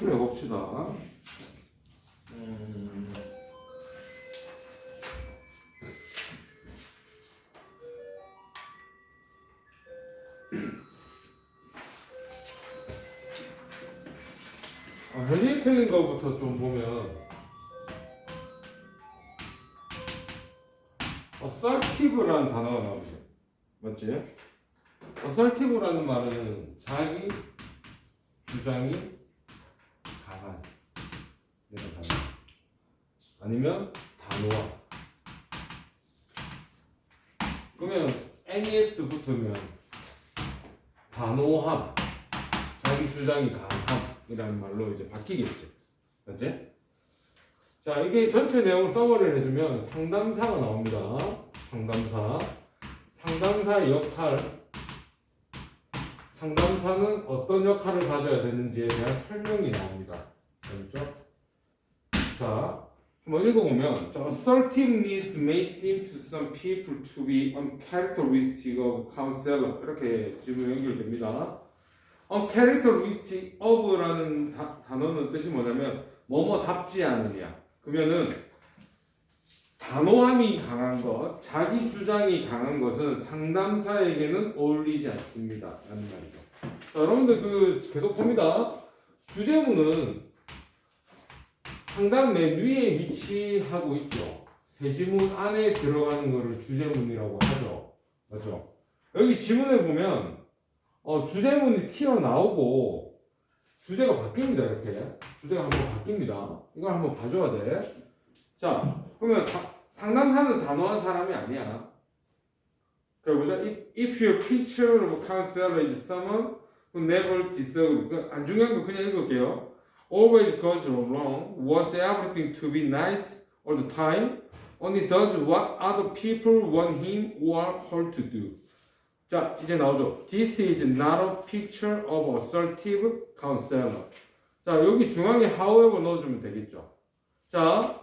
풀어봅시다. 헨리 틀린 거부터 좀 보면 assertive라는 단어가 나오죠. 맞지? assertive라는 말은 자기 주장이 강한 이런 단어 아니면 단호한. 그러면 NES 붙으면 단호함, 자기 주장이 강함이라는 말로 이제 바뀌겠지. 맞지? 자, 이게 전체 내용을 써머리를 해주면 상담사가 나옵니다. 상담사의 역할, 상담사는 어떤 역할을 가져야 되는지에 대한 설명이 나옵니다. 알겠죠? 자, 한번 읽어보면 assertiveness may seem to some people to be uncharacteristic of counselor 이렇게 지금 연결됩니다. uncharacteristic of라는 단어는 뜻이 뭐냐면 뭐뭐답지 않으냐. 그러면은 단호함이 강한 것, 자기 주장이 강한 것은 상담사에게는 어울리지 않습니다. 라는 말이죠. 자, 여러분들 계속 봅니다. 주제문은 상담 맨 위에 위치하고 있죠. 세 지문 안에 들어가는 것을 주제문이라고 하죠. 맞죠? 여기 지문에 보면 주제문이 튀어나오고 주제가 바뀝니다. 이렇게 주제가 한번 바뀝니다. 이걸 한번 봐줘야 돼. 자, 그러면 상담사는 단호한 사람이 아니야. 그러니까 if your picture of counselor is someone who never disagree, 안 중요한 거 그냥 읽을게요. Always goes wrong, wants everything to be nice all the time, only does what other people want him or her to do. 자, 이제 나오죠. This is not a picture of assertive counselor. 자, 여기 중앙에 however 넣어주면 되겠죠. 자,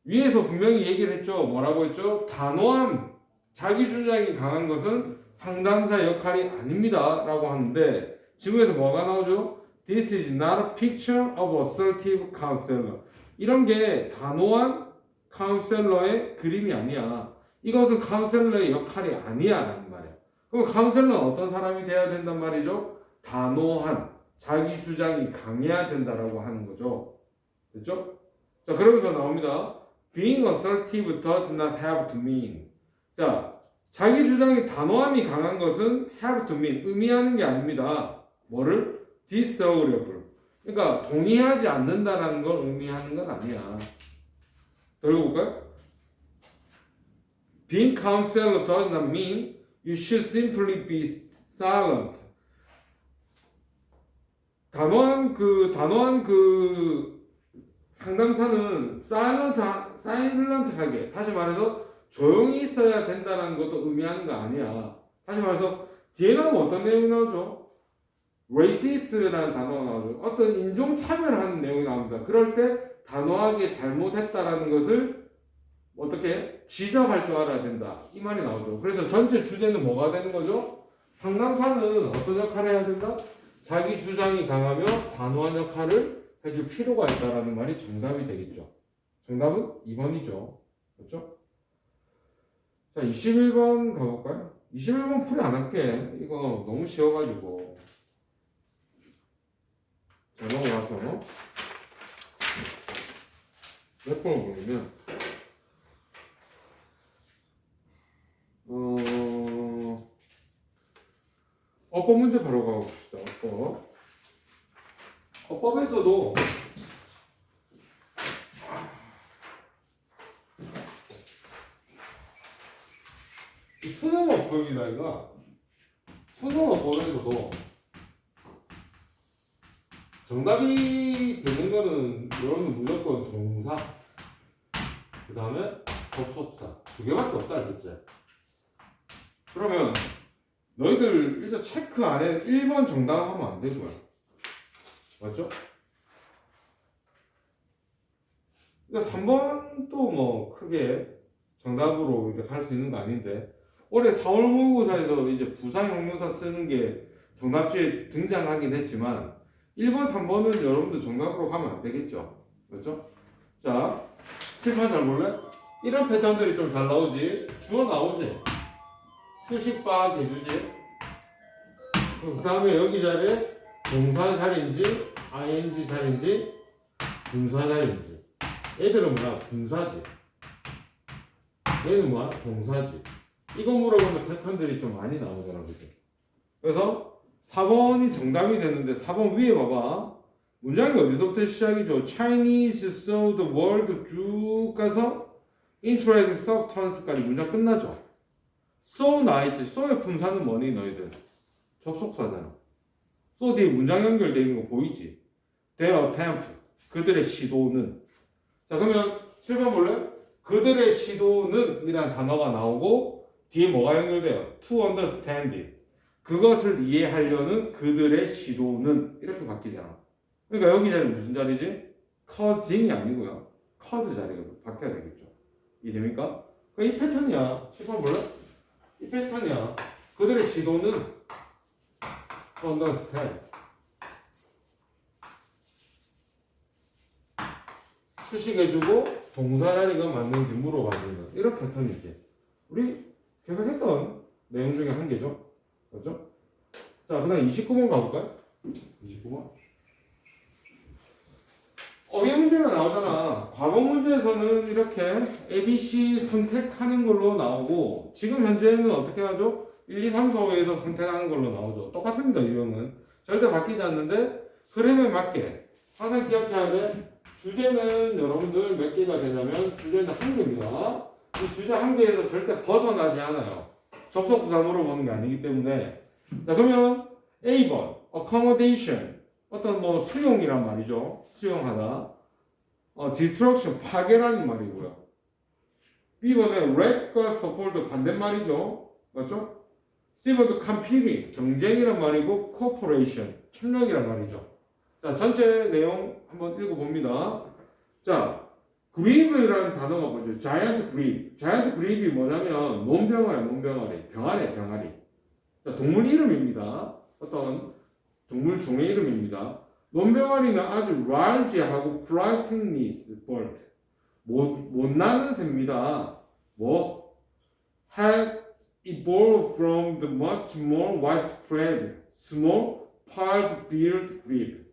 위에서 분명히 얘기를 했죠. 뭐라고 했죠? 단호함, 자기 주장이 강한 것은 상담사 역할이 아닙니다. 라고 하는데 지금에서 뭐가 나오죠? This is not a picture of assertive counselor. 이런 게 단호한 카운셀러의 그림이 아니야. 이것은 카운셀러의 역할이 아니야. 라는 말이야. 그럼 카운셀러는 어떤 사람이 돼야 된단 말이죠? 단호한, 자기 주장이 강해야 된다라고 하는 거죠. 됐죠? 자, 그러면서 나옵니다. Being assertive does not have to mean. 자, 자기 주장이 단호함이 강한 것은 have to mean, 의미하는 게 아닙니다. 뭐를? disagreeable. 그러니까 동의하지 않는다라는 걸 의미하는 건 아니야. 더 읽어볼까요? Being counselor does not mean you should simply be silent. 단호한 상담사는 사일런트하게, 다시 말해서 조용히 있어야 된다는 것도 의미하는 거 아니야. 다시 말해서 뒤에 나오면 어떤 내용이 나오죠? racist라는 단어가 나오죠. 어떤 인종 차별을 하는 내용이 나옵니다. 그럴 때 단호하게 잘못했다라는 것을 어떻게 지적할 줄 알아야 된다. 이 말이 나오죠. 그래서 전체 주제는 뭐가 되는 거죠? 상담사는 어떤 역할을 해야 된다? 자기 주장이 강하며 단호한 역할을 해줄 필요가 있다라는 말이 정답이 되겠죠. 정답은 2번이죠. 그렇죠? 자, 21번 가볼까요? 21번 풀이 안 할게. 이거 너무 쉬워가지고. 자, 넘어가서 몇 번을 보려면 어법 문제 바로 가봅시다. 어법에서도 수능어법이다 이거. 수능어법에서도 정답이 되는 거는 여러분 무조건 동사, 그 다음에 접속사 두 개밖에 없다 알겠지? 그러면 너희들 일단 체크 안에 1번 정답 하면 안 되고요. 맞죠? 그러니까 3번도 뭐 크게 정답으로 이렇게 갈 수 있는 거 아닌데 올해 4월 모의고사에서 이제 부사 형용사 쓰는 게 정답지에 등장하긴 했지만 1번, 3번은 여러분들 정답으로 가면 안 되겠죠. 그렇죠? 자, 7번 잘 볼래? 이런 패턴들이 좀 잘 나오지. 주어 나오지. 수식박 해주지. 그 다음에 여기 자리에 동사 자리인지 ing 자리인지 분사 자리인지. 얘들은 뭐야? 분사지. 얘는 뭐야? 동사지. 이거 물어보면 패턴들이 좀 많이 나오더라. 그죠? 그래서 4번이 정답이 되는데 4번 위에 봐봐. 문장이 어디서부터 시작이죠? Chinese saw the world 쭉 가서 interest substance까지 문장 끝나죠. so 나있지. so의 분사는 뭐니 너희들? 접속사잖아. so 뒤에 문장 연결되어 있는 거 보이지? Their attempt 그들의 시도는. 자 그러면 7번 볼래? 그들의 시도는 이라는 단어가 나오고 뒤에 뭐가 연결돼요? To understand it 그것을 이해하려는 그들의 시도는 이렇게 바뀌잖아. 그러니까 여기 자리는 무슨 자리지? causing이 아니고요. cause 자리가 바뀌어야 되겠죠. 이해됩니까? 그러니까 이 패턴이야. 7번 볼래? 이 패턴이야. 그들의 시도는 to understand 수식해주고 동사 자리가 맞는지 물어봐주는 이런 패턴이지. 우리 계속 했던 내용 중에 한 개죠. 그렇죠? 자, 그 다음 29번 가볼까요? 29번. 이 문제가 나오잖아. 과거 문제에서는 이렇게 ABC 선택하는 걸로 나오고 지금 현재는 어떻게 하죠? 1, 2, 3, 4, 5에서 선택하는 걸로 나오죠. 똑같습니다. 유형은. 절대 바뀌지 않는데 흐름에 맞게 항상 기억해야 돼. 주제는 여러분들 몇 개가 되냐면 주제는 한 개입니다. 이 주제 한 개에서 절대 벗어나지 않아요. 접속부사 물어보는 게 아니기 때문에. 자 그러면 A번 accommodation 어떤 뭐 수용이란 말이죠. 수용하다. destruction 파괴라는 말이고요. B번에 wreck과 support 반대말이죠. 맞죠? C번도 competing 경쟁이란 말이고 cooperation 협력이란 말이죠. 자 전체 내용 한번 읽어봅니다. 자 grieve라는 단어가 뭐죠? giant grieve. giant grieve이 뭐냐면 논병아리, 논병아리, 병아리, 병아리. 자, 동물 이름입니다. 어떤 동물 종의 이름입니다. 논병아리는 아주 large하고 frightened bird. 못 나는 새입니다. 뭐? had evolved from the much more widespread small pallid-billed grebe.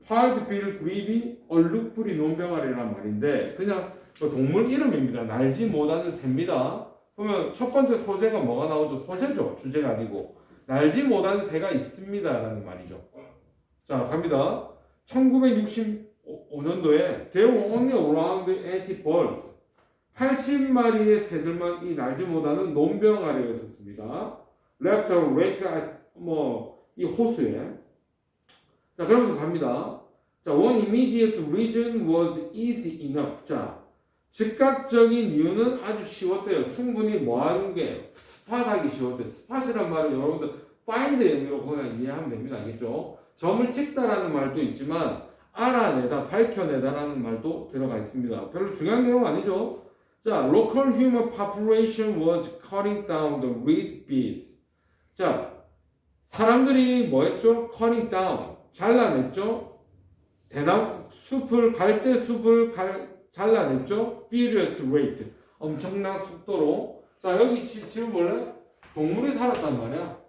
pallid-billed grebe이 얼룩부리 논병아리란 말인데 그냥 동물 이름입니다. 날지 못하는 새입니다. 그러면 첫 번째 소재가 뭐가 나오죠? 소재죠. 주제가 아니고. 날지 못하는 새가 있습니다. 라는 말이죠. 자, 갑니다. 1965년도에 There were only around 80 birds. 80마리의 새들만 이 날지 못하는 논병아리였었습니다. Left or wake 이 호수에. 자, 그러면서 갑니다. 자, one immediate reason was easy enough. 자, 즉각적인 이유는 아주 쉬웠대요. 충분히 뭐 하는 게 스팟하기 쉬웠대요. 스팟이란 말은 여러분들 find 의미로 그냥 이해하면 됩니다. 알겠죠? 점을 찍다라는 말도 있지만 알아내다, 밝혀내다라는 말도 들어가 있습니다. 별로 중요한 내용 아니죠? 자, local human population was cutting down the reed beds. 자, 사람들이 뭐 했죠? cutting down, 잘라냈죠? 대나무 숲을, 갈대 숲을 잘라냈죠? furious rate, 엄청난 속도로. 자, 여기 지금 원래 동물이 살았단 말이야.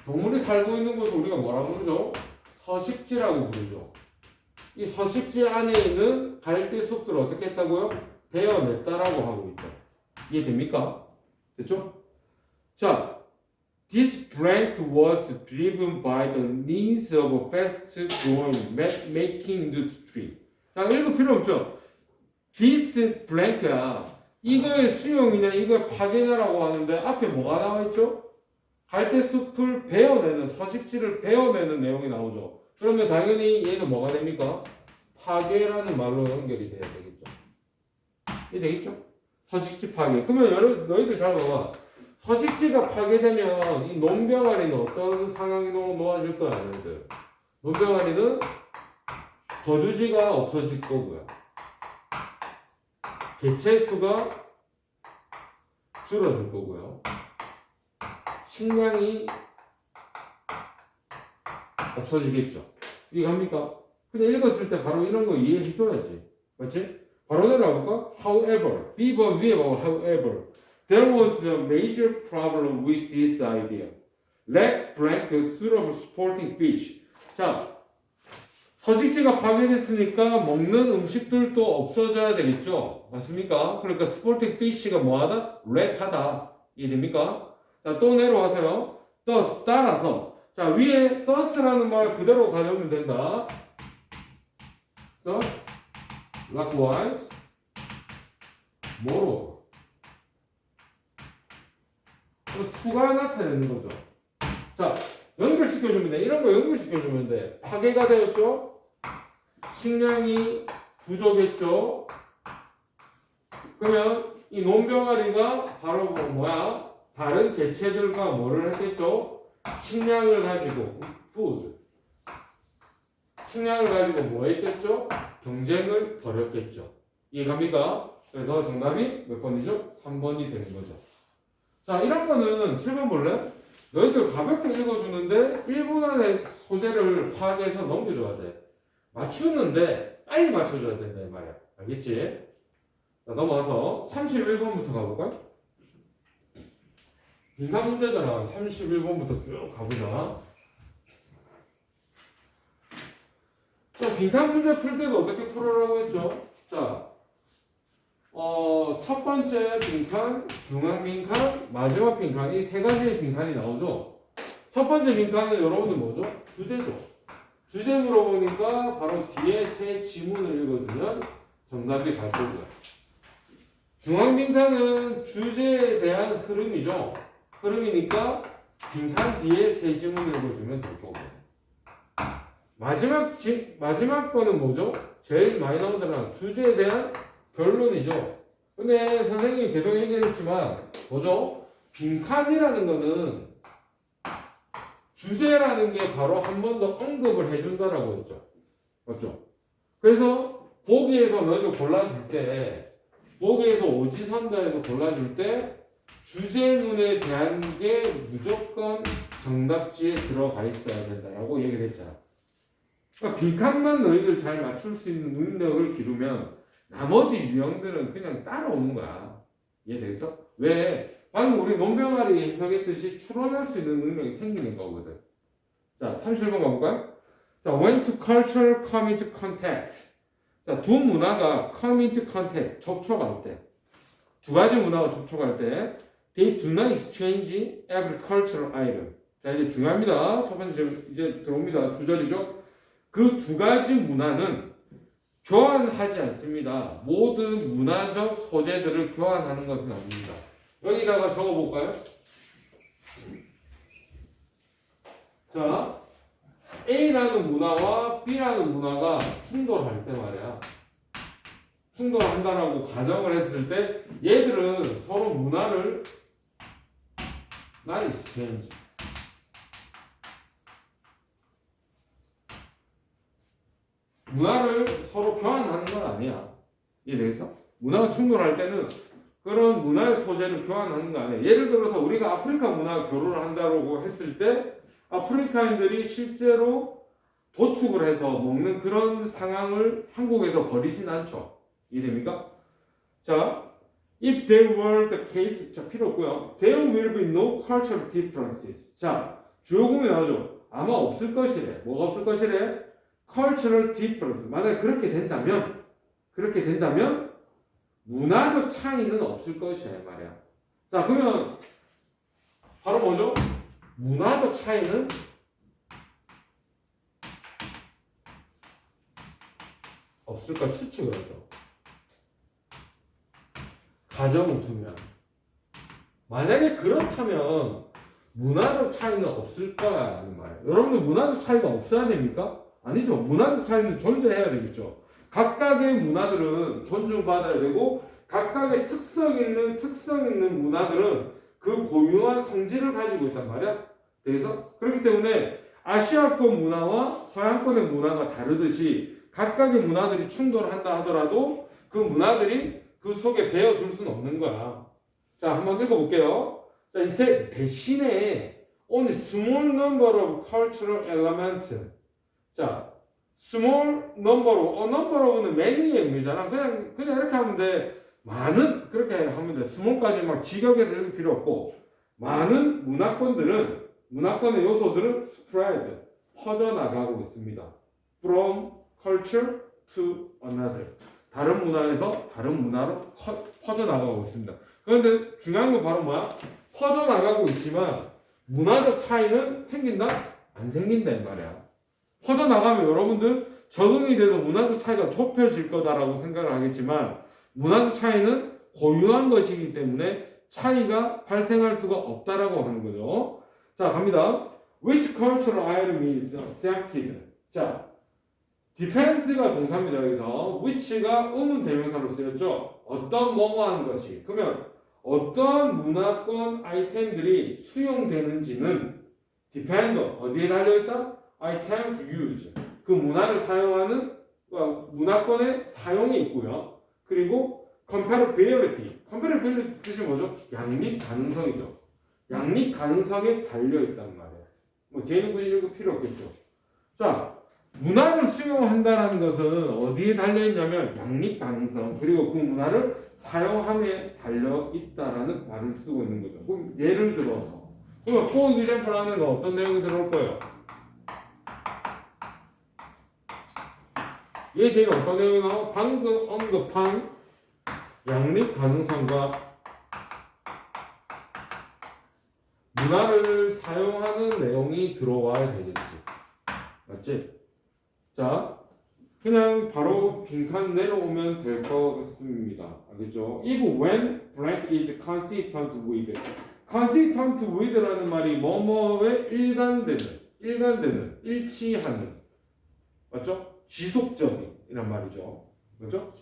동물이 살고 있는 곳을 우리가 뭐라고 부르죠? 서식지라고 부르죠. 이 서식지 안에 있는 갈대 숲들을 어떻게 했다고요? 베어냈다라고 하고 있죠. 이해됩니까? 됐죠? 자, this blank was driven by the needs of a fast-growing map-making industry. 자, 읽을 필요 없죠? This blank야. 이거의 수용이냐, 이거의 파괴냐라고 하는데 앞에 뭐가 나와 있죠? 갈대숲을 베어내는, 서식지를 베어내는 내용이 나오죠. 그러면 당연히 얘는 뭐가 됩니까? 파괴라는 말로 연결이 돼야 되겠죠. 이해 되겠죠? 서식지 파괴. 그러면 너희들 잘 봐봐. 서식지가 파괴되면 이 논병아리는 어떤 상황이 놓아질 거야, 너희들? 논병아리는 거주지가 없어질 거고요. 개체수가 줄어들 거고요. 식량이 없어지겠죠. 이해합니까? 그냥 읽었을 때 바로 이런 거 이해해줘야지. 맞지? 바로 내려가볼까? However, B번 위에 봐. However, there was a major problem with this idea. Lack blank suitable supporting fish. 자, 서식지가 파괴됐으니까 먹는 음식들도 없어져야 되겠죠. 맞습니까? 그러니까 supporting fish가 뭐하다? lack하다. 이해됩니까? 자, 또 내려와서요. thus 따라서. 자, 위에 thus라는 말 그대로 가져오면 된다. thus, likewise, moreover. 추가 나타내는 거죠. 자, 연결시켜주면 돼. 이런 거 연결시켜주면 돼. 파괴가 되었죠? 식량이 부족했죠? 그러면 이 논병아리가 바로 뭐야? 다른 개체들과 뭐를 했겠죠? 식량을 가지고, food. 식량을 가지고 뭐 했겠죠? 경쟁을 벌였겠죠. 이해갑니까? 그래서 정답이 몇 번이죠? 3번이 되는 거죠. 자, 이런 거는 7번 볼래? 너희들 가볍게 읽어주는데 1분 안에 소재를 파악해서 넘겨줘야 돼. 맞추는데 빨리 맞춰줘야 된다 이 말이야. 알겠지? 자, 넘어와서 31번부터 가볼까요? 빈칸 문제잖아. 31번부터 쭉 가보자. 자, 빈칸 문제 풀 때도 어떻게 풀으라고 했죠? 자, 첫 번째 빈칸, 중앙 빈칸, 마지막 빈칸, 이 세 가지의 빈칸이 나오죠? 첫 번째 빈칸은 여러분들 뭐죠? 주제죠. 주제 물어보니까 바로 뒤에 세 지문을 읽어주면 정답이 갈 거고요. 중앙 빈칸은 주제에 대한 흐름이죠. 흐름이니까 빈칸 뒤에 세 지문을 읽어주면 될 거고요. 마지막 거는 뭐죠? 제일 많이 나오잖아. 주제에 대한 결론이죠. 근데 선생님이 계속 얘기했지만 뭐죠? 빈칸이라는 거는 주제라는 게 바로 한 번 더 언급을 해준다라고 했죠. 맞죠? 그래서 보기에서 너희들 골라줄 때 보기에서 오지선다에서 골라줄 때 주제문에 대한 게 무조건 정답지에 들어가 있어야 된다라고 얘기를 했잖아. 그러니까 빈칸만 너희들 잘 맞출 수 있는 능력을 기르면 나머지 유형들은 그냥 따라오는 거야. 이해되겠어? 왜? 방금 우리 논병아리 해석했듯이 추론할 수 있는 능력이 생기는 거거든. 자, 37번 가볼까요? 자, when two culture come into contact. 자, 두 문화가 come into contact, 접촉할 때. 두 가지 문화가 접촉할 때 they do not exchange agricultural item. 자, 이제 중요합니다. 첫 번째 이제 들어옵니다. 주절이죠. 그 두 가지 문화는 교환하지 않습니다. 모든 문화적 소재들을 교환하는 것은 아닙니다. 여기다가 적어볼까요? 자, A라는 문화와 B라는 문화가 충돌할 때 말이야. 충돌한다라고 가정을 했을 때 얘들은 서로 문화를 not exchange. 문화를 서로 교환하는 건 아니야. 이해되겠어? 문화가 충돌할 때는 그런 문화의 소재를 교환하는 거 아니야. 예를 들어서 우리가 아프리카 문화와 결혼을 한다고 했을 때 아프리카인들이 실제로 도축을 해서 먹는 그런 상황을 한국에서 벌이진 않죠. 이해됩니까? 자, if there were the case, 자, 필요 없고요. There will be no cultural differences. 자, 주요 구문이 나오죠. 아마 없을 것이래. 뭐가 없을 것이래? cultural difference. 만약에 그렇게 된다면 문화적 차이는 없을 것이야 말이야. 자, 그러면 바로 뭐죠? 문화적 차이는 없을까 추측을 하죠. 가정을 두면 만약에 그렇다면 문화적 차이는 없을까라는 말이에요. 여러분들 문화적 차이가 없어야 됩니까? 아니죠. 문화적 차이는 존재해야 되겠죠. 각각의 문화들은 존중받아야 되고 각각의 특성 있는 문화들은 그 고유한 성질을 가지고 있단 말이야. 그래서 그렇기 때문에 아시아권 문화와 서양권의 문화가 다르듯이 각각의 문화들이 충돌한다 하더라도 그 문화들이 그 속에 배어들 수는 없는 거야. 자, 한번 읽어볼게요. 자, 이제 대신에 only small number of cultural elements. 자, small number of, number of는 many의 의미잖아. 그냥 이렇게 하면 돼. 많은, 그렇게 하면 돼. small까지 막 지격에 들릴 필요 없고, 많은 문화권의 요소들은 spread, 퍼져나가고 있습니다. from culture to another. 다른 문화에서 다른 문화로 퍼져나가고 있습니다. 그런데 중요한 건 바로 뭐야? 퍼져나가고 있지만 문화적 차이는 생긴다? 안 생긴다 이 말이야. 퍼져나가면 여러분들 적응이 돼서 문화적 차이가 좁혀질 거다라고 생각을 하겠지만 문화적 차이는 고유한 것이기 때문에 차이가 발생할 수가 없다라고 하는 거죠. 자, 갑니다. Which cultural item is accepted? 자, depend가 동사입니다. 여기서 which가 의문 대명사로 쓰였죠. 어떤 뭐뭐한 것이. 그러면 어떤 문화권 아이템들이 수용되는지는 depend 어디에 달려있다? items used. 그 문화를 사용하는 문화권의 사용이 있고요. 그리고 comparability. comparability 뜻이 뭐죠? 양립 가능성이죠. 양립 가능성에 달려있단 말이에요. 뭐 뒤에는 굳이 읽을 필요 없겠죠. 자, 문화를 수용한다는 것은 어디에 달려있냐면 양립 가능성 그리고 그 문화를 사용함에 달려있다라는 말을 쓰고 있는 거죠. 그럼 예를 들어서 그러면 for example 하는 건 어떤 내용이 들어올 거예요? 얘 뒤에 어떤 내용이 나와? 방금 언급한 양립 가능성과 문화를 사용하는 내용이 들어와야 되겠지. 맞지? 자, 그냥 바로 빈칸 내려오면 될 것 같습니다. 알겠죠? If when blank is consistent with. consistent with라는 말이 뭐뭐에 일관되는, 일치하는. 맞죠? 지속적인 이란 말이죠. 맞죠?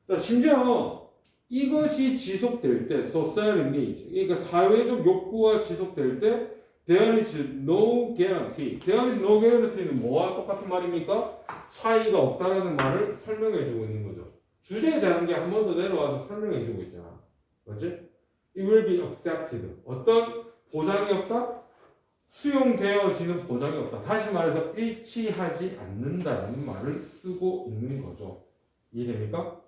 자, 심지어 이것이 지속될 때 society needs, 그러니까 사회적 욕구가 지속될 때 there is no guarantee. there is no guarantee는 뭐와 똑같은 말입니까? 차이가 없다라는 말을 설명해주고 있는 거죠. 주제에 대한 게 한 번 더 내려와서 설명해주고 있잖아. 맞지? It will be accepted. 어떤 보장이 없다? 수용되어지는 보장이 없다. 다시 말해서 일치하지 않는다라는 말을 쓰고 있는 거죠. 이해됩니까?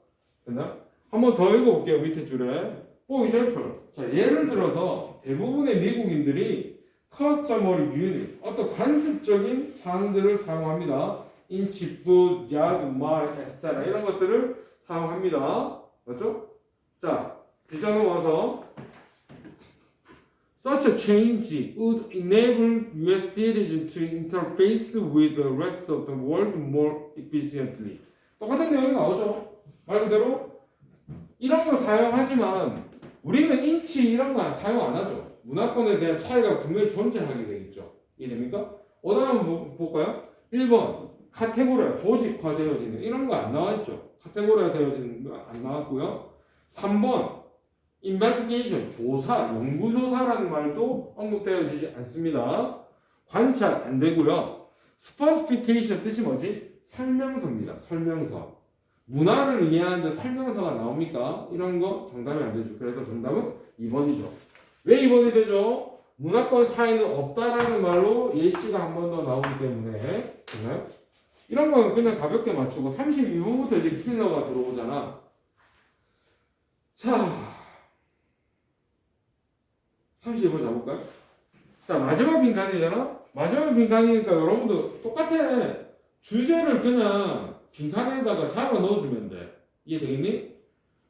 됐나? 한 번 더 읽어볼게요. 밑에 줄에. For example. 자, 예를 들어서 대부분의 미국인들이 customary unit, 어떤 관습적인 사항들을 사용합니다. inch, foot, yard, mile, etc. 이런 것들을 사용합니다. 맞죠? 자, 뒤져서 와서 Such a change would enable US citizens to interface with the rest of the world more efficiently. 똑같은 내용이 나오죠. 말 그대로 이런 걸 사용하지만 우리는 인치 이런 거 사용 안 하죠. 문화권에 대한 차이가 분명히 존재하게 되겠죠. 이해됩니까? 오늘 한번 볼까요? 1번 카테고리가 조직화되어지는 이런 거 안 나와있죠. 카테고리가 되어지는 거 안 나왔고요. 3번 investigation, 조사, 연구조사라는 말도 언급되어지지 않습니다. 관찰 안 되고요. specification 뜻이 뭐지? 설명서입니다. 설명서. 문화를 이해하는데 설명서가 나옵니까? 이런 거 정답이 안 되죠. 그래서 정답은 2번이죠. 왜 2번이 되죠? 문화권 차이는 없다라는 말로 예시가 한 번 더 나오기 때문에 되나요? 이런 건 그냥 가볍게 맞추고 32분부터 이제 킬러가 들어오잖아. 자, 32번 잡을까요? 자, 마지막 빈칸이잖아? 마지막 빈칸이니까 여러분도 똑같아. 주제를 그냥 빈칸에다가 잡아 넣어주면 돼. 이해되겠니?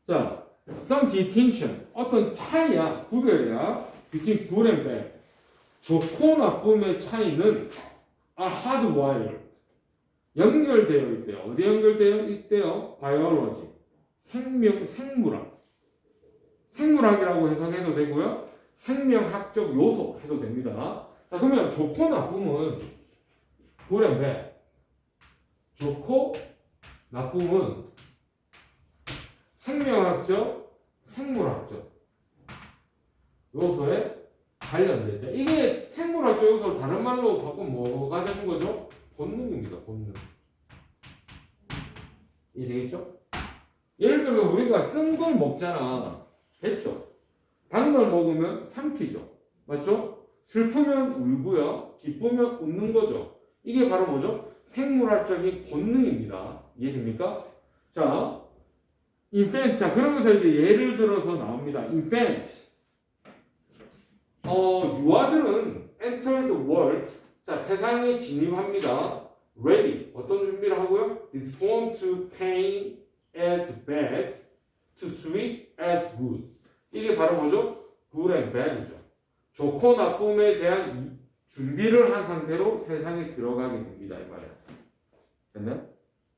자, some distinction. 어떤 차이야, 구별이야. between good and bad. 좋고 나쁨의 차이는 are hardwired. 연결되어 있대요. 어디 연결되어 있대요? biology. 생물학. 생물학이라고 해석해도 되고요. 생명학적 요소 해도 됩니다. 자, 그러면 좋고 나쁨은 good and bad. 좋고 나쁨은 생명학적, 생물학적 요소에 관련돼 있다. 이게 생물학적 요소를 다른 말로 바꾸면 뭐가 되는 거죠? 본능입니다. 본능. 이해되겠죠? 예를 들어서 우리가 쓴 걸 먹잖아. 됐죠? 단 걸 먹으면 삼키죠. 맞죠? 슬프면 울고요. 기쁘면 웃는 거죠. 이게 바로 뭐죠? 생물학적인 본능입니다. 이해됩니까? 자, infant. 자, 그러면서 이제 예를 들어서 나옵니다. infant. 유아들은 enter the world. 자, 세상에 진입합니다. ready. 어떤 준비를 하고요? respond to pain as bad, to sweet as good. 이게 바로 뭐죠? good and bad이죠. 좋고 나쁨에 대한 준비를 한 상태로 세상에 들어가게 됩니다. 이 말이야. 됐나요?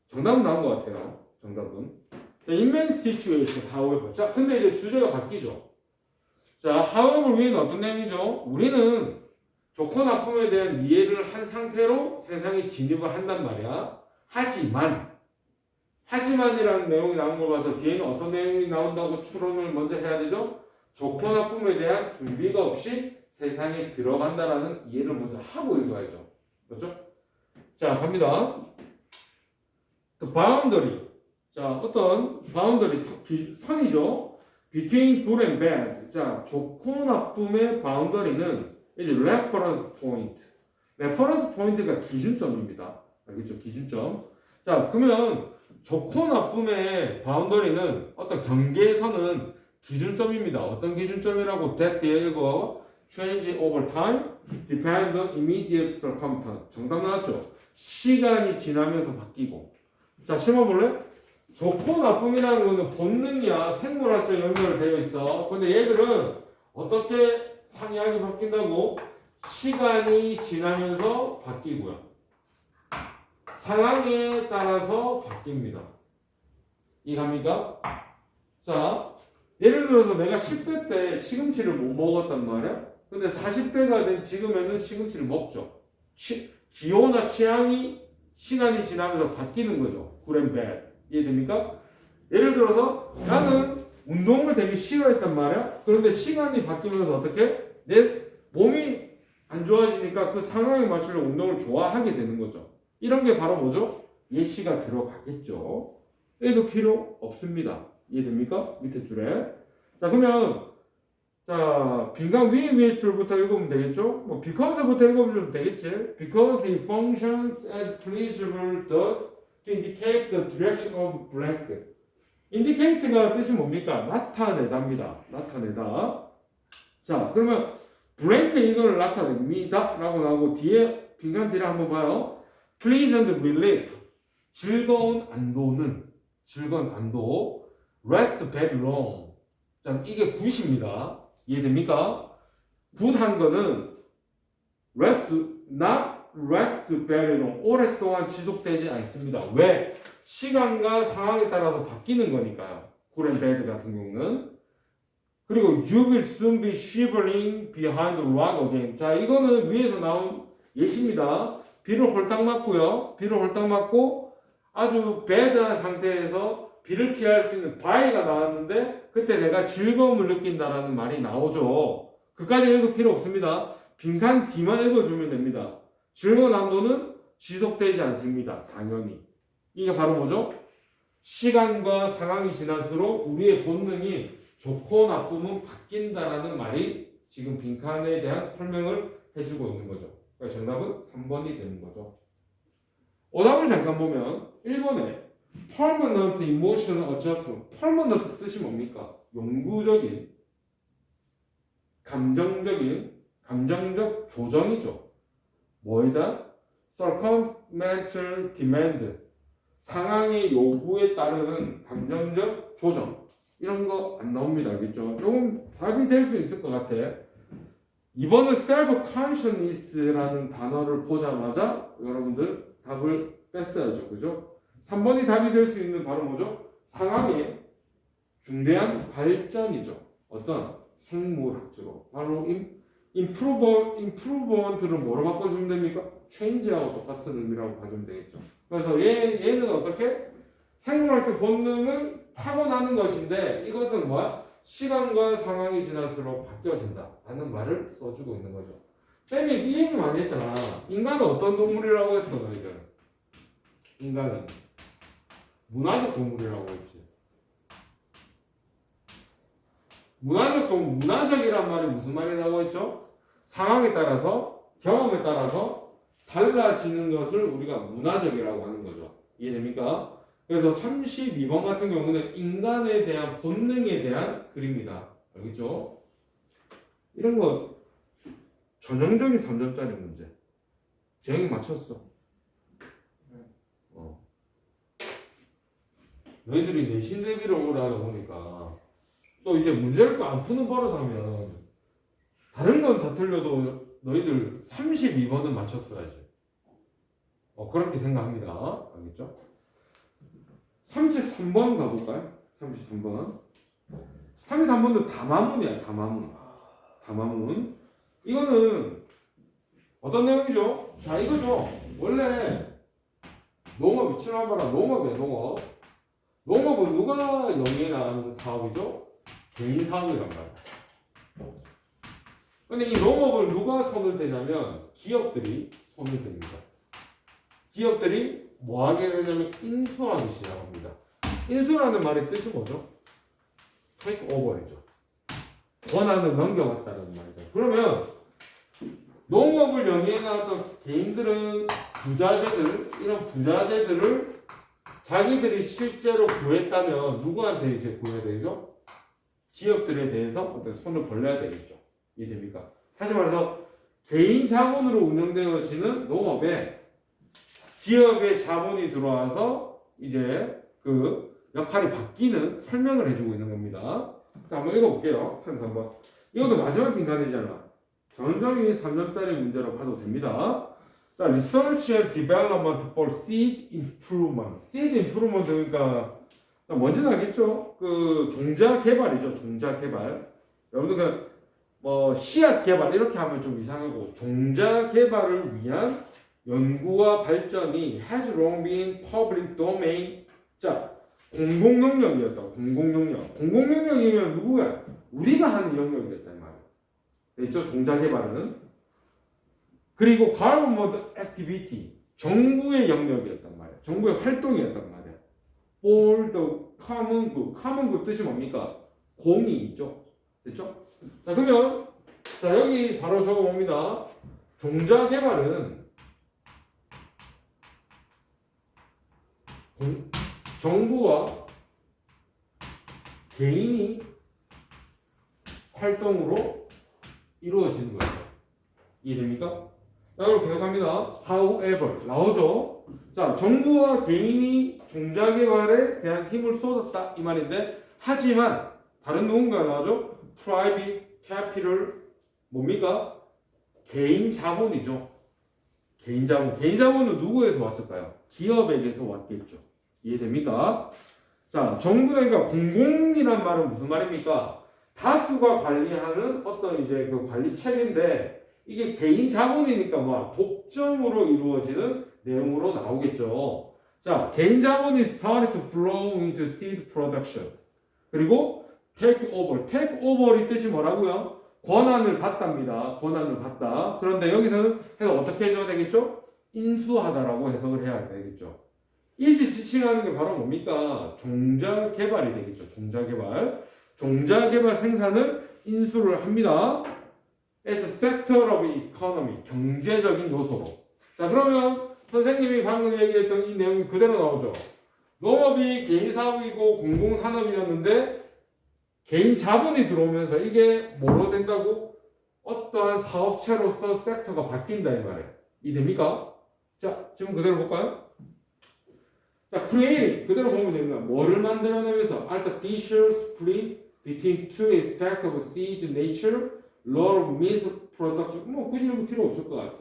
정답은 나온 것 같아요. 정답은. 자, in many situations, however. 자, 근데 이제 주제가 바뀌죠. 자, however 위에는 어떤 내용이죠? 우리는 좋고 나쁨에 대한 이해를 한 상태로 세상에 진입을 한단 말이야. 하지만이라는 내용이 나온 걸 봐서 뒤에는 어떤 내용이 나온다고 추론을 먼저 해야 되죠? 좋고 나쁨에 대한 준비가 없이 세상에 들어간다라는 이해를 먼저 하고 읽어야죠. 그렇죠? 자, 갑니다. The boundary. 자, 어떤 boundary 선이죠. Between good and bad. 자, 좋고 나쁨의 boundary는 이제 reference point. reference point가 기준점입니다. 알겠죠? 기준점. 자, 그러면 좋고 나쁨의 boundary는 어떤 경계선은 기준점입니다. 어떤 기준점이라고 that 뒤에 읽어 change over time, depend on immediate circumstance. 정답 나왔죠? 시간이 지나면서 바뀌고. 자, 심어볼래? 좋고 나쁨이라는 거는 본능이야. 생물학적 연결되어 있어. 근데 얘들은 어떻게 상이하게 바뀐다고? 시간이 지나면서 바뀌고요. 상황에 따라서 바뀝니다. 이해갑니까? 자, 예를 들어서 내가 10대 때 시금치를 못 먹었단 말이야. 근데 40대가 된 지금에는 시금치를 먹죠. 기호나 취향이 시간이 지나면서 바뀌는 거죠. good and bad. 이해됩니까? 예를 들어서 나는 운동을 되게 싫어했단 말이야. 그런데 시간이 바뀌면서 어떻게? 내 몸이 안 좋아지니까 그 상황에 맞추려 운동을 좋아하게 되는 거죠. 이런 게 바로 뭐죠? 예시가 들어가겠죠. 얘도 필요 없습니다. 이해됩니까? 밑에 줄에. 자, 그러면 자, 빈칸 위에 줄부터 읽으면 되겠죠? 뭐 because부터 읽으면 되겠지? Because it functions as pleasurable thus to indicate the direction of blank. indicate가 뜻이 뭡니까? 나타내다입니다. 나타내다. 자, 그러면 blank 이거를 나타냅니다. 라고 나오고 뒤에 빈칸 뒤를 한번 봐요. pleasant relief. 즐거운 안도는 즐거운 안도. rest very long. 자, 이게 굿입니다. 이해됩니까? 굿한 거는 rest, not rest very long. 오랫동안 지속되지 않습니다. 왜? 시간과 상황에 따라서 바뀌는 거니까요. good and bad 같은 경우는. 그리고 you will soon be shivering behind the rock again. 자, 이거는 위에서 나온 예시입니다. 비를 홀딱 맞고요. 비를 홀딱 맞고 아주 bad한 상태에서 비를 피할 수 있는 바위가 나왔는데 그때 내가 즐거움을 느낀다라는 말이 나오죠. 그까지 읽을 필요 없습니다. 빈칸 D만 읽어주면 됩니다. 즐거운 안도는 지속되지 않습니다. 당연히. 이게 바로 뭐죠? 시간과 상황이 지날수록 우리의 본능이 좋고 나쁨은 바뀐다라는 말이 지금 빈칸에 대한 설명을 해주고 있는 거죠. 그러니까 정답은 3번이 되는 거죠. 오답을 잠깐 보면 1번에 permanent emotional adjustment. permanent 뜻이 뭡니까? 영구적인 감정적 조정이죠. 뭐이다? circumstantial demand. 상황의 요구에 따르는 감정적 조정. 이런 거 안 나옵니다. 알겠죠? 조금 답이 될 수 있을 것 같아. 2번은 self-consciousness라는 단어를 보자마자 여러분들 답을 뺐어야죠. 그죠? 3번이 답이 될 수 있는 바로 뭐죠? 상황의 중대한 발전이죠. 어떤 생물학적으로. 바로 improvement를 뭐로 바꿔주면 됩니까? change하고 똑같은 의미라고 봐주면 되겠죠. 그래서 얘는 어떻게? 생물학적 본능은 타고나는 것인데 이것은 뭐야? 시간과 상황이 지날수록 바뀌어진다 라는 말을 써주고 있는 거죠. 쌤이 이 얘기 많이 했잖아. 인간은 어떤 동물이라고 했어 너희들? 인간은 문화적 동물이라고 했지. 문화적이란 말이 무슨 말이라고 했죠? 상황에 따라서 경험에 따라서 달라지는 것을 우리가 문화적이라고 하는 거죠. 이해됩니까? 그래서 32번 같은 경우는 인간에 대한 본능에 대한 글입니다. 알겠죠? 이런 거 전형적인 3점짜리 문제. 재영이 맞췄어. 너희들이 내신 대비를 오래 하다 보니까 또 이제 문제를 또 안 푸는 버릇하면 다른 건 다 틀려도 너희들 32번은 맞췄어야지. 그렇게 생각합니다. 알겠죠? 33번 가볼까요? 33번. 33번은 다마문이야, 다마문. 다마문. 이거는 어떤 내용이죠? 자, 이거죠. 원래 농업, 위치를 한번 봐라. 농업이야, 농업. 농업은 누가 영위에 나가는 사업이죠? 개인 사업이란 말이야. 근데 이 농업을 누가 손을 대냐면 기업들이 손을 댑니다. 기업들이 뭐 하게 되냐면 인수하기 시작합니다. 인수라는 말의 뜻은 뭐죠? take over이죠. 권한을 넘겨받다는 말이죠. 그러면 농업을 영위해 나왔던 개인들은 부자재들, 이런 부자재들을 자기들이 실제로 구했다면 누구한테 이제 구해야 되죠? 기업들에 대해서 어떤 손을 벌려야 되겠죠. 이해됩니까? 다시 말해서 개인 자본으로 운영되어지는 농업에 기업의 자본이 들어와서 이제 그 역할이 바뀌는 설명을 해주고 있는 겁니다. 자, 한번 읽어볼게요. 33번. 이것도 마지막 빈칸이잖아. 전형적인 3점짜리 문제라고 봐도 됩니다. 자, Research and Development for Seed Improvement. Seed Improvement 그러니까 뭔지는 알겠죠? 그 종자 개발이죠. 종자 개발. 여러분들 뭐 씨앗 개발 이렇게 하면 좀 이상하고 종자 개발을 위한 연구와 발전이 has long been public domain. 자, 공공 영역이었다. 공공 영역. 공공 영역이면 누구야? 우리가 하는 영역이었단 말이야. 됐죠? 종자 개발은. 그리고 government activity. 정부의 영역이었단 말이야. 정부의 활동이었단 말이야. for the common good. common good 뜻이 뭡니까? 공익이죠. 됐죠? 자, 그러면 자, 여기 바로 적어 봅니다. 종자 개발은 정부와 개인이 활동으로 이루어지는 거죠. 이해됩니까? 자, 그럼 계속합니다. However 나오죠. 자, 정부와 개인이 종자 개발에 대한 힘을 쏟았다 이 말인데, 하지만 다른 누군가 나오죠. Private capital 뭡니까? 개인 자본이죠. 개인 자본. 개인 자본은 누구에서 왔을까요? 기업에게서 왔겠죠. 이해됩니까? 자, 정부가 공공이란 말은 무슨 말입니까? 다수가 관리하는 어떤 이제 그 관리 체계인데, 이게 개인 자본이니까 뭐 독점으로 이루어지는 내용으로 나오겠죠. 자, 개인 자본이 started to flow into seed production. 그리고 take over. take over의 뜻이 뭐라고요? 권한을 받답니다. 권한을 받다. 그런데 여기서는 해서 어떻게 해줘야 되겠죠? 인수하다라고 해석을 해야 되겠죠. 이시 지칭하는 게 바로 뭡니까? 종자 개발이 되겠죠. 종자 개발. 종자 개발 생산을 인수를 합니다. As a sector of economy. 경제적인 요소로. 자, 그러면 선생님이 방금 얘기했던 이 내용이 그대로 나오죠. 농업이 개인 사업이고 공공산업이었는데 개인 자본이 들어오면서 이게 뭐로 된다고? 어떠한 사업체로서 섹터가 바뀐다 이 말이에요. 이해됩니까? 자, 지금 그대로 볼까요? 자, creating 그대로 보면 됩니다. 뭐를 만들어내면서 artificial split between two aspects of seed nature, law of means production. 뭐 굳이 이런 거 필요 없을 것 같아.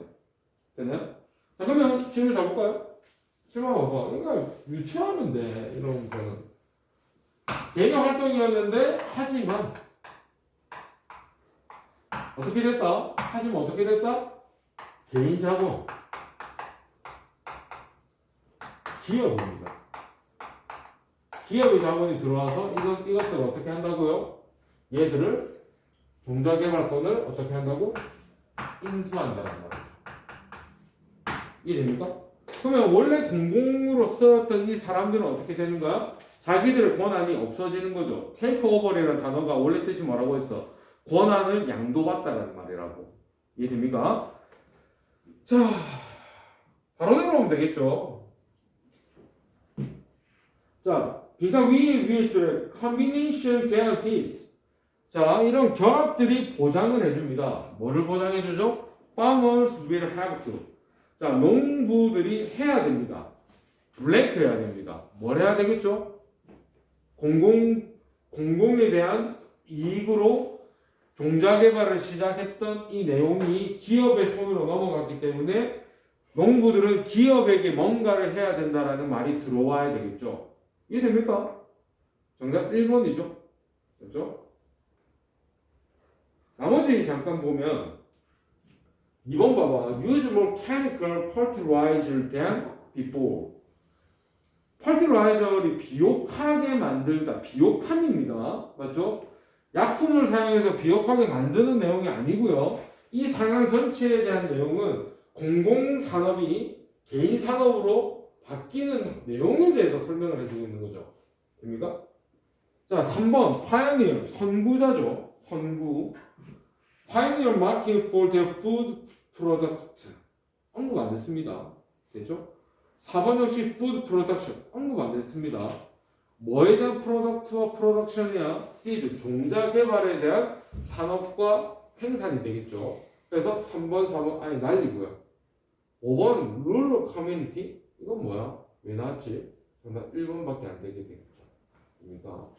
됐나요? 자, 그러면 질문 잡을까요? 질문 봐봐. 그러니까 유추하는데 이런 거는 개인 활동이었는데 하지만 어떻게 됐다? 하지만 어떻게 됐다? 개인 자본 기업입니다. 기업의 자본이 들어와서 이것들을 어떻게 한다고요? 얘들을 종자개발권을 어떻게 한다고? 인수한다는 말이죠. 이해됩니까? 그러면 원래 공공으로 썼던 이 사람들은 어떻게 되는 거야? 자기들의 권한이 없어지는 거죠. 테이크 오버라는 단어가 원래 뜻이 뭐라고 했어? 권한을 양도받다라는 말이라고. 이해됩니까? 자, 바로 내려오면 되겠죠. 자, 그러니까 위에 줄에 combination guarantees. 자, 이런 결합들이 보장을 해줍니다. 뭐를 보장해주죠? Farmers will have to. 자, 농부들이 해야 됩니다. 블랭크 해야 됩니다. 뭘 해야 되겠죠? 공공에 대한 이익으로 종자 개발을 시작했던 이 내용이 기업의 손으로 넘어갔기 때문에 농부들은 기업에게 뭔가를 해야 된다라는 말이 들어와야 되겠죠. 이해됩니까? 정답 1번이죠. 그렇죠? 나머지 잠깐 보면 2번 봐봐. Use more chemical fertilizer than before. 퍼티라이저를 비옥하게 만들다. 비옥함입니다. 맞죠? 약품을 사용해서 비옥하게 만드는 내용이 아니고요. 이 상황 전체에 대한 내용은 공공산업이 개인 산업으로 바뀌는 내용에 대해서 설명을 해주고 있는 거죠. 됩니까? 자, 3번 파이어니어 선구자죠. 선구. Pioneer market for their food product. 언급 안 됐습니다. 됐죠? 4번 역시 food production. 언급 안 됐습니다. 뭐에 대한 프로덕트와 프로덕션이야? seed, 종자 개발에 대한 산업과 생산이 되겠죠. 그래서 3번, 4번 아니 날리고요. 5번 rural community. 이건 뭐야? 왜 나왔지? 정답 1번밖에 안 되게 되겠죠. 그러니까